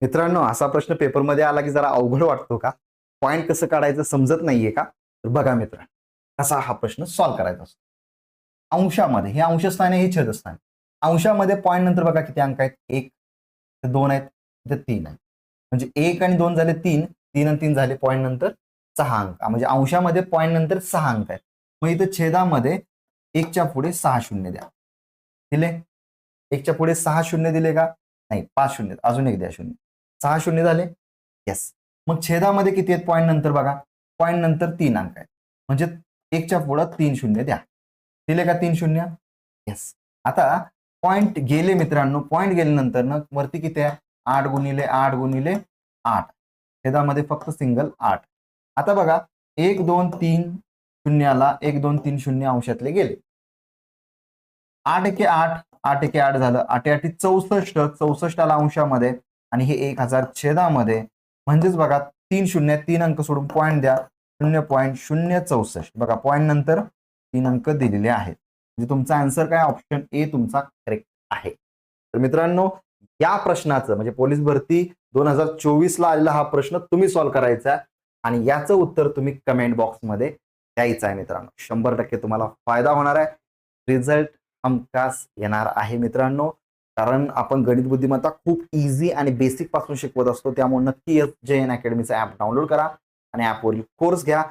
मित्रांनो, असा प्रश्न पेपरमध्ये आला की जरा अवघड वाटतो का? पॉइंट कसं काढायचं समजत नाहीये का? तर बघा मित्रांनो, कसा हा प्रश्न सॉल्व्ह करायचा असतो. अंशामध्ये हे अंशस्थान आहे, हे छेदस्थान. अंशामध्ये पॉइंट नंतर बघा किती अंक आहेत? 1, 2 आहेत, इथे 3 आहेत. म्हणजे 1 आणि 2 झाले 3, 3 आणि 3 झाले पॉइंट नंतर 6 अंक. म्हणजे अंशामध्ये पॉइंट नंतर 6 अंक आहेत. मग इथं छेदामध्ये 1च्या पुढे 6 शून्य द्या. दिले? 1च्या पुढे 6 शून्य दिले का? नाही, 5 शून्य. अजून एक द्या शून्य. 6 शून्य झाले? येस. मग छेदामध्ये किती आहेत पॉइंट नंतर बघा? पॉइंट नंतर 3 अंक आहेत. म्हणजे 1च्या पुढे 3 शून्य द्या. दिले का 3 शून्य? येस. आता पॉइंट गेले मित्रांनो, पॉइंट गेल्यानंतर ना वरती किती आहे? 8 गुणिले 8 गुणिले 8. छेदामध्ये फक्त सिंगल 8. आता बघा 1 2 3 शून्याला 1 2 3 शून्य अंशातले गेले. 8 एके 8, 8 एके 8 झालं. 8 8 64, 64 आला अंशामध्ये आणि हे 1000 छेदामध्ये. म्हणजेच बघा 3 शून्य, 3 अंक सोडून पॉइंट द्या. 0.064. बघा पॉइंट नंतर 3 अंक दिलेले आहेत. म्हणजे तुमचा आन्सर काय? ऑप्शन ए तुमचा करेक्ट आहे. तर मित्रांनो, या प्रश्नाचं म्हणजे पोलीस भरती 2024 ला आलेला हा प्रश्न तुम्ही सॉल्व्ह करायचा आणि याचं उत्तर तुम्ही कमेंट बॉक्समध्ये द्यायचं आहे मित्रांनो. 100% तुम्हाला फायदा होणार आहे. रिझल्ट हमखास येणार आहे मित्रांनो. कारण आपण गणित बुद्धिमत्ता खूप इझी आणि बेसिक पासून शिकवत असतो. त्यामुळे नक्की SJN अकॅडमीचा ऍप डाउनलोड करा आणि ऍपवरील कोर्स घ्या.